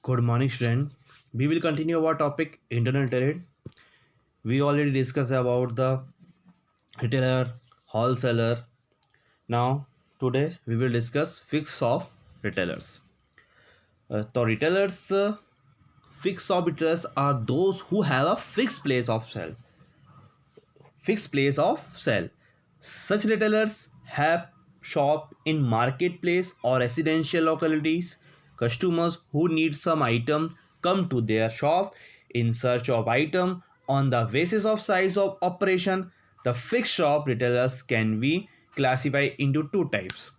Good morning, student. We will continue our topic internal trade. We already discussed about the retailer, wholesaler. Now, today we will discuss fixed of retailers. So, retailers, fixed of retailers are those who have a fixed place of sale. Fixed place of sale. Such retailers have shop in marketplace or residential localities. Customers who need some item come to their shop in search of item on the basis of size of operation. The fixed shop retailers can be classified into two types.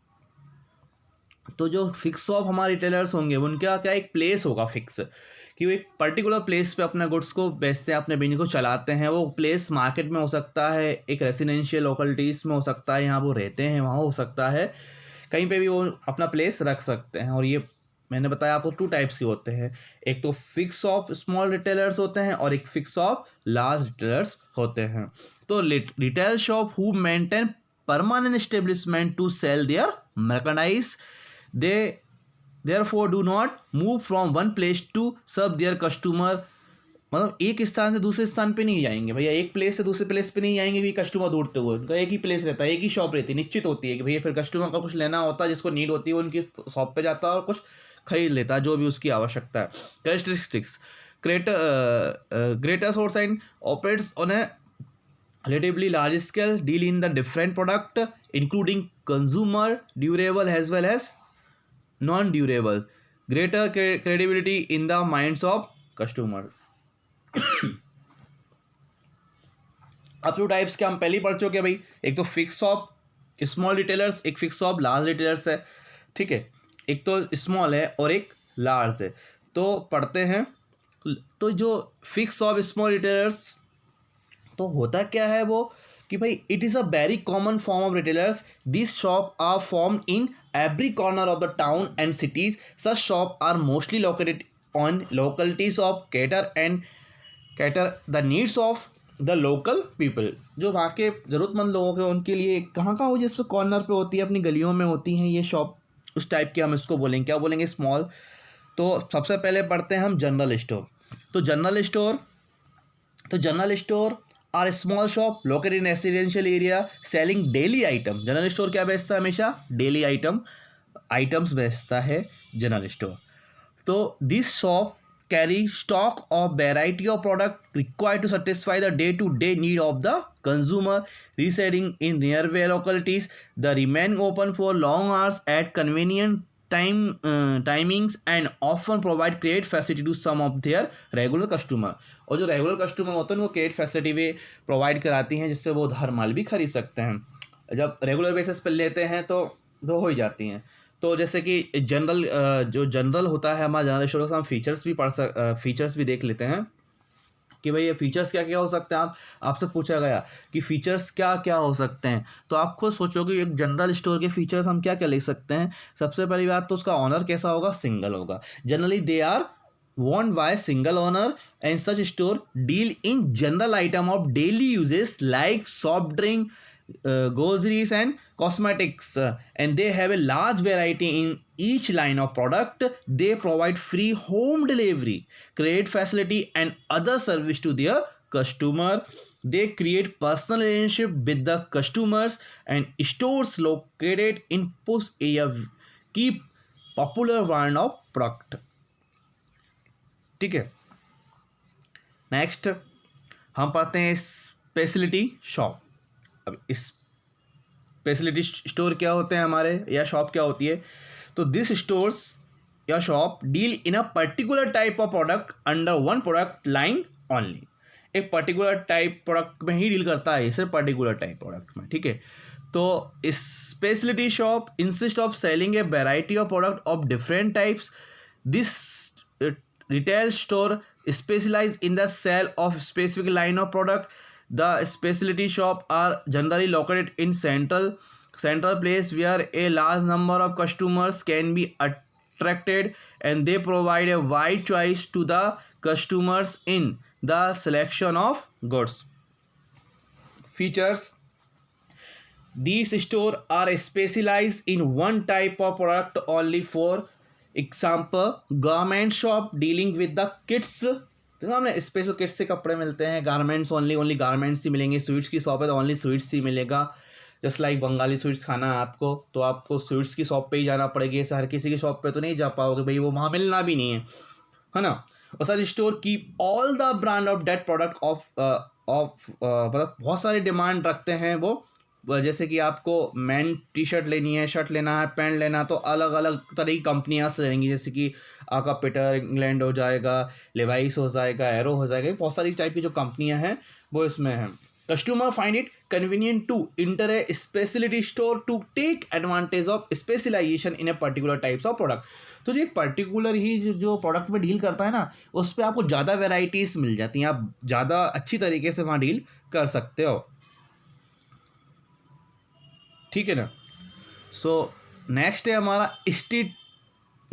तो जो fix of हमारे retailers होंगे उनका क्या एक place होगा fix कि वो एक पर्टिकुलर प्लेस पे अपने गुड्स को बेचते हैं, अपने बिजनेस को चलाते हैं. वो प्लेस मार्केट में हो सकता है, एक रेसिडेंशियल लोकेलिटीज़ में हो सकता है, यहाँ वो रहते हैं वहाँ हो सकता है, कहीं पे भी वो अपना प्लेस रख सकते हैं. और ये मैंने बताया आपको टू टाइप्स के होते हैं. एक तो फिक्स ऑफ स्मॉल रिटेलर्स होते हैं और एक फिक्स ऑफ लार्ज रिटेलर्स होते हैं. तो retail shop who maintain permanent establishment to sell their merchandise. They therefore do not move from one place to serve their customer. मतलब एक स्थान से दूसरे स्थान पे नहीं जाएंगे भैया, एक प्लेस से दूसरे प्लेस पे नहीं जाएंगे कि कस्टमर ढूंढते हुए. उनका एक ही प्लेस रहता है, एक ही शॉप रहती है, निश्चित होती है कि भैया फिर कस्टमर का कुछ लेना होता है, जिसको नीड होती है वो उनकी शॉप पे जाता है और कुछ खरीद लेता है जो भी उसकी आवश्यकता है. Characteristics greater source and operates on a relatively large scale, deal in the different product including consumer durable as well as non-durable, greater credibility in the minds of customer. अब टू टाइप्स के हम पहले ही पढ़ चुके हैं भाई. एक तो फिक्स ऑफ स्मॉल रिटेलर्स, एक फिक्स ऑफ लार्ज रिटेलर्स है. ठीक है, एक तो स्मॉल है और एक लार्ज है. तो पढ़ते हैं. तो जो फिक्स ऑफ स्मॉल रिटेलर्स तो होता क्या है वो कि भाई it is a very common form of retailers. This shop are form in every corner of the town and cities. Such shop are mostly located on localities of cater the needs of the local people. जो वहाँ के ज़रूरतमंद लोगों के उनके लिए कहाँ कहाँ हो, जिस कॉर्नर पे होती है, अपनी गलियों में होती हैं ये शॉप, उस टाइप के हम इसको बोलेंगे. क्या बोलेंगे? स्मॉल. तो सबसे पहले पढ़ते हैं हम जनरल स्टोर. तो general store are small shop located in residential area selling daily item. General store क्या बेचता है? हमेशा डेली आइटम्स बेचता है जनरल स्टोर. तो this shop carry stock of variety of product required to satisfy the day to day need of the consumer residing in near way localities. The remain open for long hours at convenient timings and often provide credit facility to some of their regular customer. और जो regular customer होते हैं उनको credit facility भी provide कराती हैं जिससे वो उधार माल भी खरीद सकते हैं. जब रेगुलर बेसिस पर लेते हैं तो वो हो ही जाती हैं. तो जैसे कि जो जनरल होता है हमारा जनरल स्टोर का, हम फीचर्स भी देख लेते हैं कि भाई ये फीचर्स क्या क्या हो सकते हैं. आपसे पूछा गया कि फीचर्स क्या क्या हो सकते हैं, तो आप खुद सोचोगे एक जनरल स्टोर के फीचर्स हम क्या क्या लिख सकते हैं. सबसे पहली बात तो उसका ऑनर कैसा होगा? सिंगल होगा. Generally they are owned by single owner and such store deal in general item of daily uses like soft drink, groceries and cosmetics, and they have a large variety in each line of product. They provide free home delivery, credit facility and other service to their customer. They create personal relationship with the customers, and stores located in post area keep popular brand of product. ठीक है, next हम पढ़ते हैं speciality shop. अब इस speciality store क्या होते हैं हमारे, या शॉप क्या होती है? तो दिस स्टोर्स या shop deal in a particular type of product under one product line only. एक पर्टिकुलर टाइप प्रोडक्ट में ही डील करता है, सिर्फ पर्टिकुलर टाइप प्रोडक्ट में. ठीक है, तो speciality shop insist of selling a variety of product of different types. This retail store specialize in the sale of specific line of product. The specialty shop are generally located in central place where a large number of customers can be attracted, and they provide a wide choice to the customers in the selection of goods. Features: these stores are specialized in one type of product only for example garment shop dealing with the kids, तो हमने special kids से कपड़े मिलते हैं, garments only garments ही मिलेंगे। Sweets की shop है तो ओनली स्वीट्स ही मिलेगा। जस्ट लाइक बंगाली स्वीट्स खाना है आपको तो आपको स्वीट्स की शॉप पे ही जाना पड़ेगी, ऐसे हर किसी की शॉप पे तो नहीं जा पाओगे भाई, वो वहाँ मिलना भी नहीं है ना। और such store keep all the brand of date product of मतलब बहुत सारे डिमांड रखते हैं वो। जैसे कि आपको मैन टी शर्ट लेनी है, शर्ट लेना है, पैंट लेना है, तो अलग अलग तरह की कंपनियाँ से रहेंगी, जैसे कि आका पीटर इंग्लैंड हो जाएगा, लेवाइस हो जाएगा, एरो हो जाएगा, बहुत सारी टाइप की जो कंपनियाँ हैं वो इसमें हैं। Customer find it convenient to enter a speciality store to take advantage of specialisation in a particular types of product. तो जो एक पर्टिकुलर ही जो प्रोडक्ट में डील करता है ना, उस पर आपको ज़्यादा वेराइटीज़ मिल जाती हैं, आप ज़्यादा अच्छी तरीके से वहाँ डील कर सकते हो, ठीक है ना। सो नेक्स्ट है हमारा street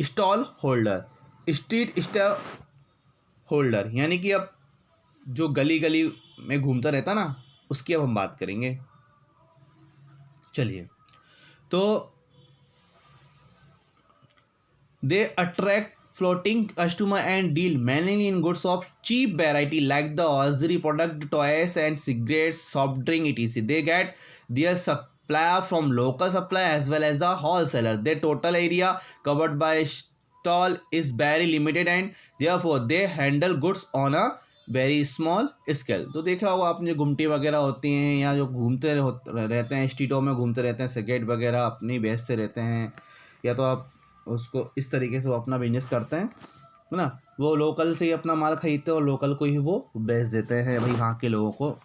stall holder. Street stall holder यानी कि अब जो गली गली में घूमता रहता ना, उसकी अब हम बात करेंगे। चलिए, तो they attract floating customer and deal mainly in goods of cheap variety like the auxiliary product, toys and cigarettes, soft drink, etc. They get their supply from local supply as well as the wholesaler. Their total area covered by stall is very limited and therefore they handle goods on a very small scale. तो देखा होगा आपने, गुमटी वगैरह होती हैं या जो घूमते रहते हैं स्ट्रीटों में, घूमते रहते हैं, सिगरेट वगैरह अपनी बेचते रहते हैं, या तो आप उसको इस तरीके से वो अपना बिजनेस करते हैं, है ना। वो लोकल से ही अपना माल खरीदते हैं और लोकल को ही वो बेच देते हैं भाई, वहाँ के लोगों को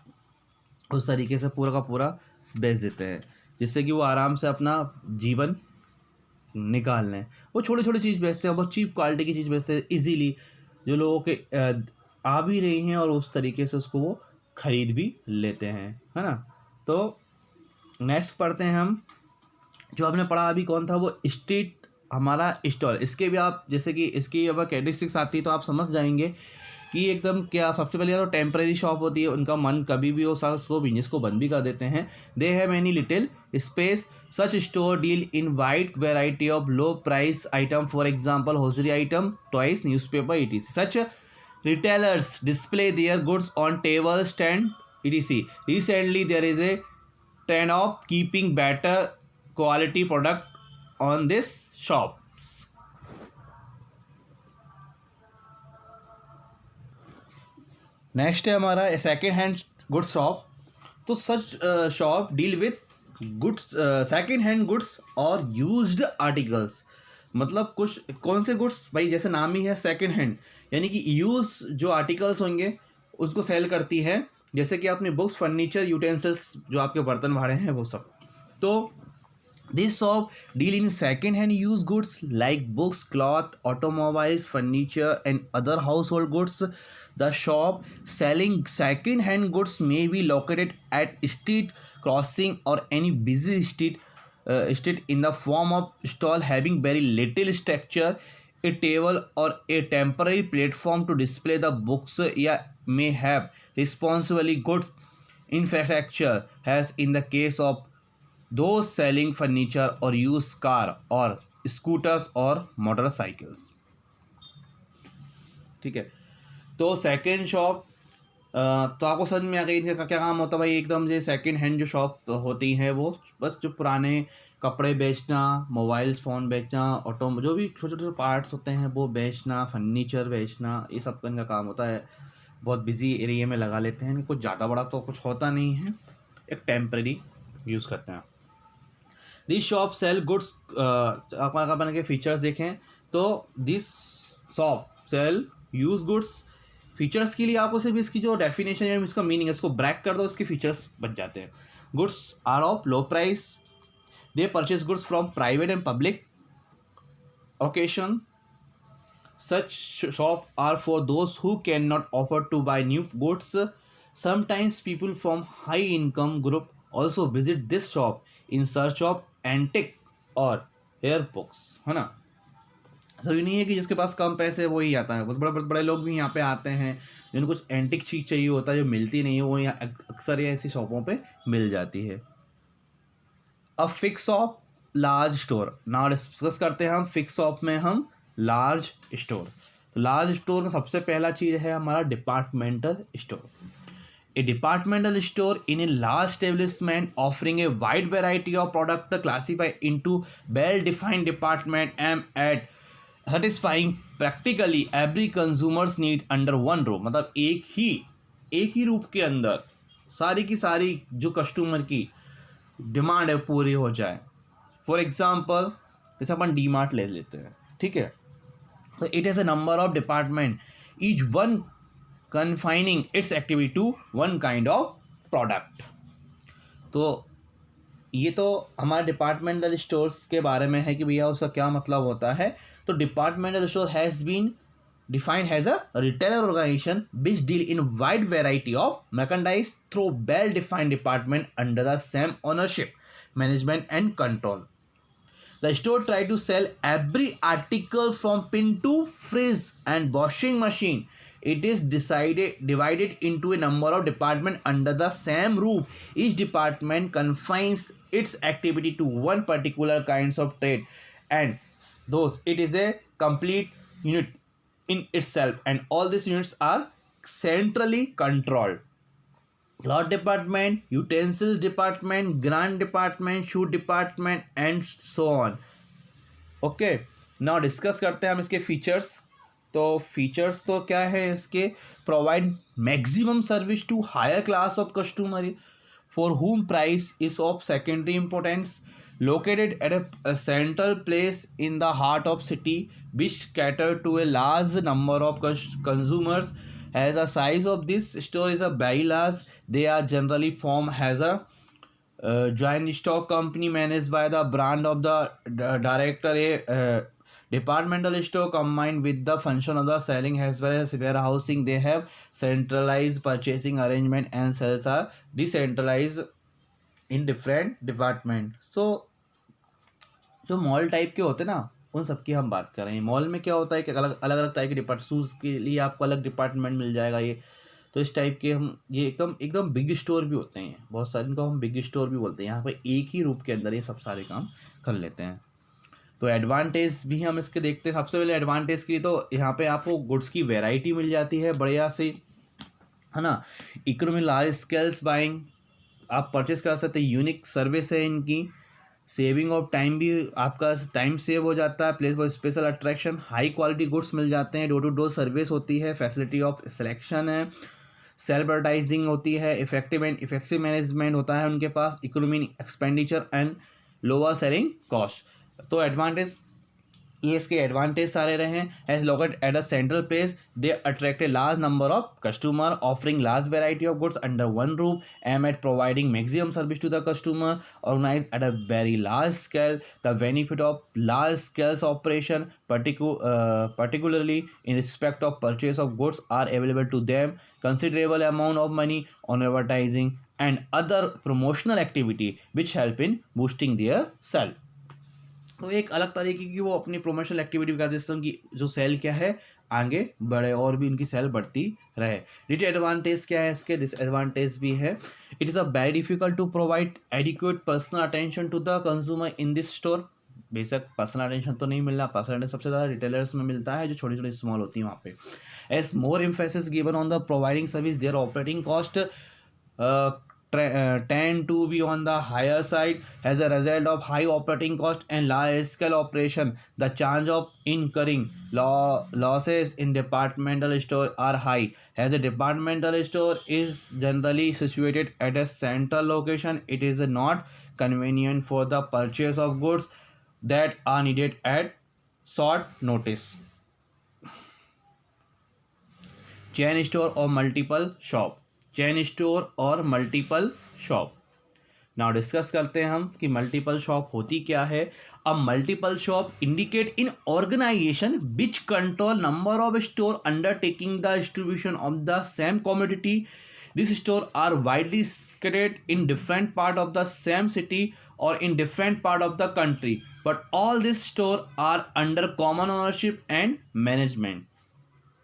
उस तरीके से पूरा का पूरा बेच देते हैं, जिससे कि वो आराम से अपना जीवन निकाल लें। वो छोटी छोटी चीज़ बेचते हैं, बहुत चीप क्वालिटी की चीज़ बेचते हैं, इजीली जो लोगों के आ भी रही हैं और उस तरीके से उसको वो खरीद भी लेते हैं, है ना। तो नेक्स्ट पढ़ते हैं हम, जो आपने पढ़ा अभी कौन था, वो स्ट्रीट हमारा स्टॉल। इसके भी आप जैसे कि इसकी अब कैरेक्टरिस्टिक्स आती है तो आप समझ जाएंगे कि एकदम क्या, सबसे पहले तो टेम्परेरी शॉप होती है, उनका मन कभी भी हो उसको बिजनेस को बंद भी कर देते हैं। They have any little space, such store deal in wide variety of low price item, for example hosiery item, toys, newspaper, etc. Such retailers display their goods on table stand, etc. Recently there is a trend of keeping better quality product on this shops. Next है हमारा second hand goods shop. तो such shop deal with goods, second hand goods और used articles. मतलब कुछ कौन से goods भाई, जैसे नाम ही है सेकेंड हैंड, यानी कि यूज़ जो आर्टिकल्स होंगे उसको सेल करती है, जैसे कि आपने बुक्स, फर्नीचर, यूटेंसिल्स, जो आपके बर्तन भाड़े हैं वो सब। तो this shop deal in second-hand used goods like books, cloth, automobiles, furniture, and other household goods. The shop selling second-hand goods may be located at street crossing or any busy street in the form of stall having very little structure, a table or a temporary platform to display the books. Yeah, may have responsibly goods infrastructure, as in the case of those selling furniture or used car or scooters or motorcycles, ठीक है। तो second shop तो आपको समझ में आ गई इनका क्या काम होता है भाई, एकदम से सेकेंड हैंड जो शॉप होती हैं वो बस जो पुराने कपड़े बेचना, मोबाइल्स फ़ोन बेचना, ऑटो जो भी छोटे छोटे पार्ट्स होते हैं वो बेचना, फर्नीचर बेचना, ये सब का इनका काम होता है। बहुत बिजी एरिया में लगा लेते हैं, कुछ ज़्यादा बड़ा तो कुछ होता नहीं है, एक टेम्परेरी यूज़ करते हैं। दिस शॉप सेल गुड्स, अपन के फीचर्स देखें तो this shop sell use goods. Features के लिए आपको सिर्फ इसकी जो डेफिनेशन है, इसका मीनिंग है, इसको ब्रैक कर दो, इसके फीचर्स बच जाते हैं। Goods are of low price, they purchase goods from private and public auction, such shop are for those who cannot afford to buy new goods. Sometimes people from high income group also visit this shop in search of antique और hair books, है ना। सही नहीं है कि जिसके पास कम पैसे वो ही आता है, बहुत बड़े बड़े लोग भी यहाँ पे आते हैं जिनको कुछ एंटिक चीज़ चाहिए होता है जो मिलती नहीं है, वो यहाँ अक्सर ये ऐसी शॉपों पे मिल जाती है। अब fix shop, large store. Now discuss करते हैं हम फिक्स शॉप में हम लार्ज स्टोर। लार्ज स्टोर में सबसे पहला चीज़ है हमारा departmental store. A departmental store in a large establishment offering a wide variety of products classified into well-defined department and at satisfying practically every consumer's need under one roof। मतलब एक ही रूप के अंदर सारी की सारी जो कस्टमर की डिमांड है पूरी हो जाए। फॉर एग्जाम्पल जैसे अपन डी मार्ट ले लेते हैं, ठीक है, तो it has a number of department, each one confining its activity to one kind of product। तो ये तो हमारे डिपार्टमेंटल स्टोर्स के बारे में है कि भैया उसका क्या मतलब होता है। तो departmental store has been defined as a retailer organization which deal in wide variety of merchandise through well-defined department under the same ownership, management and control। The store try to sell every article from pin to fridge and washing machine। It is divided into a number of departments under the same roof। Each department confines its activity to one particular kinds of trade, and those it is a complete unit in itself, and all these units are centrally controlled। Cloth department, utensils department, grant department, shoe department and so on। Okay, now discuss करते हैं हम इसके features. तो features तो क्या है इसके, provide maximum service to higher class of customer for whom price is of secondary importance, located at a central place in the heart of city, which cater to a large number of consumers। As a size of this store is a very large, they are generally formed as a joint stock company managed by the brand of the director। A departmental store combined with the function of the selling as well as warehousing, they have centralized purchasing arrangement and sales are decentralized in different department। So जो mall type के होते हैं ना, उन सब की हम बात कर रहे हैं। मॉल में क्या होता है कि अलग अलग टाइप के डिपार्ट, शूज़ के लिए आपको अलग डिपार्टमेंट मिल जाएगा। ये तो इस टाइप के हम ये एकदम एकदम बिग स्टोर भी होते हैं, बहुत सारे इनको हम बिग स्टोर भी बोलते हैं। यहाँ पर एक ही रूप के अंदर ये सब सारे काम कर लेते हैं। तो एडवांटेज भी हम इसके देखते हैं। सबसे पहले एडवांटेज की, तो यहाँ पे आपको गुड्स की वैरायटी मिल जाती है बढ़िया से, है ना। इकोनॉमी लार्ज स्केल्स बाइंग आप परचेस कर सकते हैं। यूनिक सर्विस है इनकी। सेविंग ऑफ टाइम भी, आपका टाइम सेव हो जाता है। Place for special attraction, high quality goods मिल जाते हैं। डोर टू डोर सर्विस होती है। फैसिलिटी ऑफ सिलेक्शन है। सेल्फ एडवर्टाइजिंग होती है। इफेक्टिव मैनेजमेंट होता है उनके पास। Economy expenditure and lower selling cost. तो एडवांटेज ये इसके एडवांटेज सारे रहे हैं। As located at a central place, they attract a large number of customer offering large variety of goods under one roof, M eight providing maximum service to the customer, organise at a very large scale. The benefit of large scales operation particularly in respect of purchase of goods are available to them considerable amount of money on advertising and other promotional activity which help in boosting their sale। तो एक अलग तरीके की वो अपनी promotional activity का system की जो सेल क्या है आगे बढ़े और भी उनकी सेल बढ़ती रहे। डिसएडवांटेज क्या है इसके, डिसएडवांटेज भी है। It is a very difficult to provide adequate personal attention to the consumer in this store. बेशक पर्सनल अटेंशन तो नहीं मिल रहा, पर्सनल अटेंशन सबसे ज़्यादा रिटेलर्स में मिलता है जो छोटी छोटी स्मॉल होती है वहाँ पे। As more emphasis given on the providing service, their operating cost tend to be on the higher side as a result of high operating cost and large scale operation. The chance of incurring losses in departmental store are high, as a departmental store is generally situated at a central location. It is not convenient for the purchase of goods that are needed at short notice। Chain store और multiple shop, chain store और multiple shop. Now discuss करते हैं हम कि multiple shop होती क्या है। A multiple shop indicate in organisation which control number of store undertaking the distribution of the same commodity. This store are widely scattered in different part of the same city or in different part of the country, but all these store are under common ownership and management।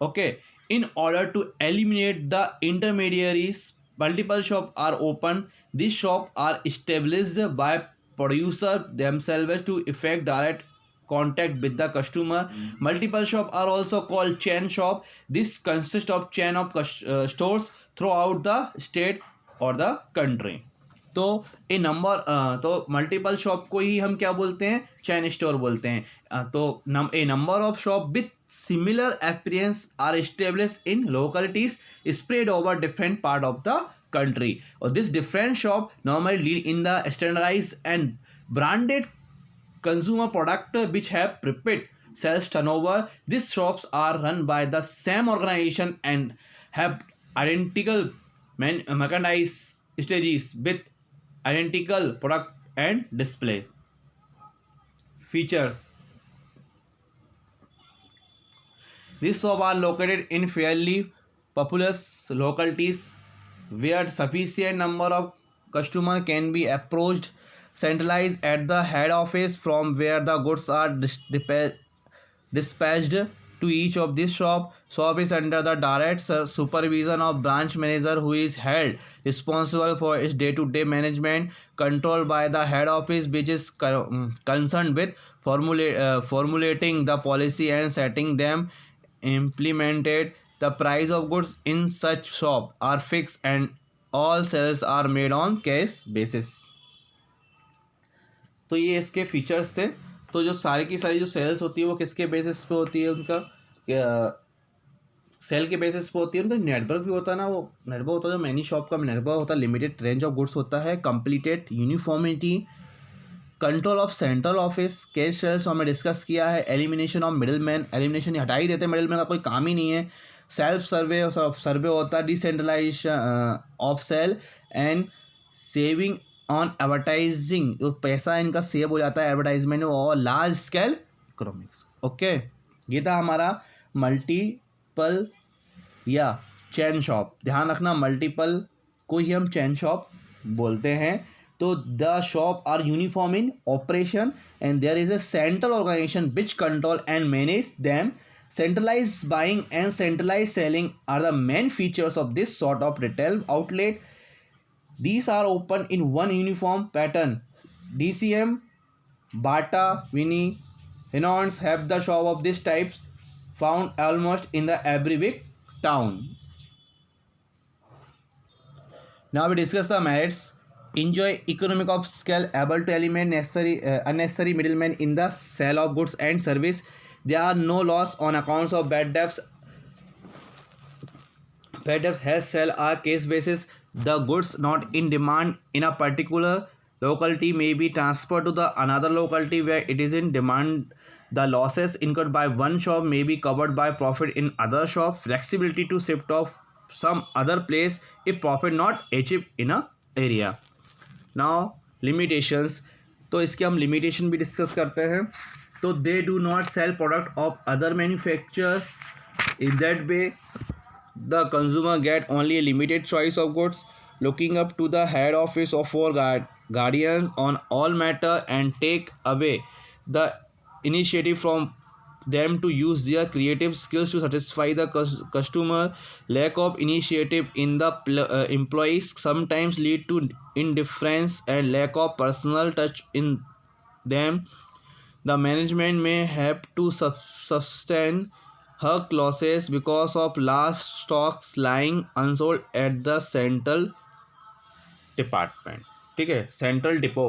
Okay, in order to eliminate the intermediaries, multiple shops are open। These shops are established by producer themselves to effect direct contact with the customer. Multiple shop are also called chain shop. This consists of chain of stores throughout the state or the country. तो a number तो multiple shop को ही हम क्या बोलते हैं, चैन store बोलते हैं. तो a number of shop with similar appearance are established in localities spread over different part of the country. Or this different shop normally lead in the standardized and branded consumer product which have prepared sales turnover. These shops are run by the same organization and have identical merchandise stages with identical product and display. Features. These shops are located in fairly populous localities where sufficient number of customers can be approached. Centralized at the head office from where the goods are dispatched to each of these shop. Shop is under the direct supervision of branch manager who is held responsible for its day-to-day management, controlled by the head office which is concerned with formulating the policy and setting them implemented. The price of goods in such shop are fixed and all sales are made on cash basis. तो ये इसके features थे. तो जो सारी की सारी जो सेल्स होती है वो किसके बेसिस पे होती है, उनका सेल के बेसिस पे होती है. उनका नेटवर्क भी होता है ना, वो नेटवर्क होता है जो मैनी शॉप का नेटवर्क होता है, लिमिटेड रेंज ऑफ गुड्स होता है, completed uniformity, control of central office, cash sales हमने डिस्कस किया है, elimination of middleman, elimination हटा ही देते हैं, मिडिल मैन का कोई काम ही नहीं है, सेल्फ सर्वे होता है, decentralisation of sale and saving on advertising, जो पैसा इनका सेव हो जाता है एडवर्टाइजमेंट और लार्ज स्केल इकोनॉमिक्स. ओके, ये था हमारा मल्टीपल या चैन शॉप. ध्यान रखना मल्टीपल को ही हम चैन शॉप बोलते हैं. तो the shop are uniform in operation and there is a central organisation which control and manage them. Centralized buying and centralized selling are the main features of this sort of retail outlet. These are open in one uniform pattern. DCM, Bata, Winnie, Renaissance have the shop of this type found almost in the every big town. Now we discuss the merits. Enjoy economic of scale, able to eliminate unnecessary middlemen in the sale of goods and service. There are no loss on accounts of bad debts. Bad debts has sell are case basis. The goods not in demand in a particular locality may be transferred to the another locality where it is in demand. The losses incurred by one shop may be covered by profit in other shop. Flexibility to shift off some other place if profit not achieved in a area. Now limitations. तो इसके हम limitation भी discuss करते हैं. तो they do not sell product of other manufacturers. In that way the consumer get only a limited choice of goods. Looking up to the head office of for guardians on all matter and take away the initiative from them to use their creative skills to satisfy the customer. Lack of initiative in the employees sometimes lead to indifference and lack of personal touch in them. The management may have to sustain her losses because of large stocks lying unsold at the central department. ठीक है, central depot.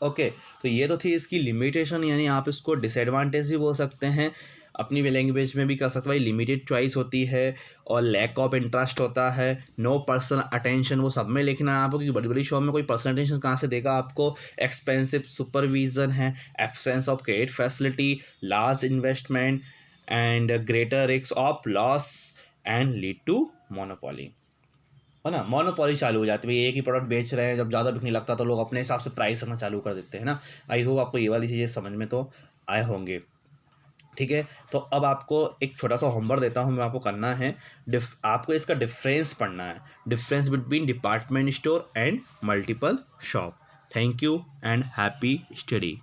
Okay, तो ये तो थी इसकी limitation, यानी आप इसको डिसएडवांटेज भी बोल सकते हैं, अपनी लैंग्वेज में भी कर सकते हैं. लिमिटेड चॉइस होती है और लैक ऑफ इंटरेस्ट होता है, नो पर्सनल अटेंशन, वो सब में लिखना है आपको, क्योंकि बड़ी बड़ी शॉप में कोई पर्सनल अटेंशन कहाँ से देगा आपको. एक्सपेंसिव सुपरविजन है, absence of credit facility, large investment and greater risk of loss and lead to monopoly. है ना, मोनोपोली चालू हो जाती है. भाई एक ही प्रोडक्ट बेच रहे हैं, जब ज़्यादा बिकने लगता तो लोग अपने हिसाब से प्राइस रखना चालू कर देते हैं ना. आई होप आपको ये वाली चीज़ें समझ में तो आए होंगे. ठीक है, तो अब आपको एक छोटा सा होमवर्क देता हूँ मैं, आपको करना है, आपको इसका डिफरेंस पढ़ना है, difference between department store and multiple shop. Thank you and happy study.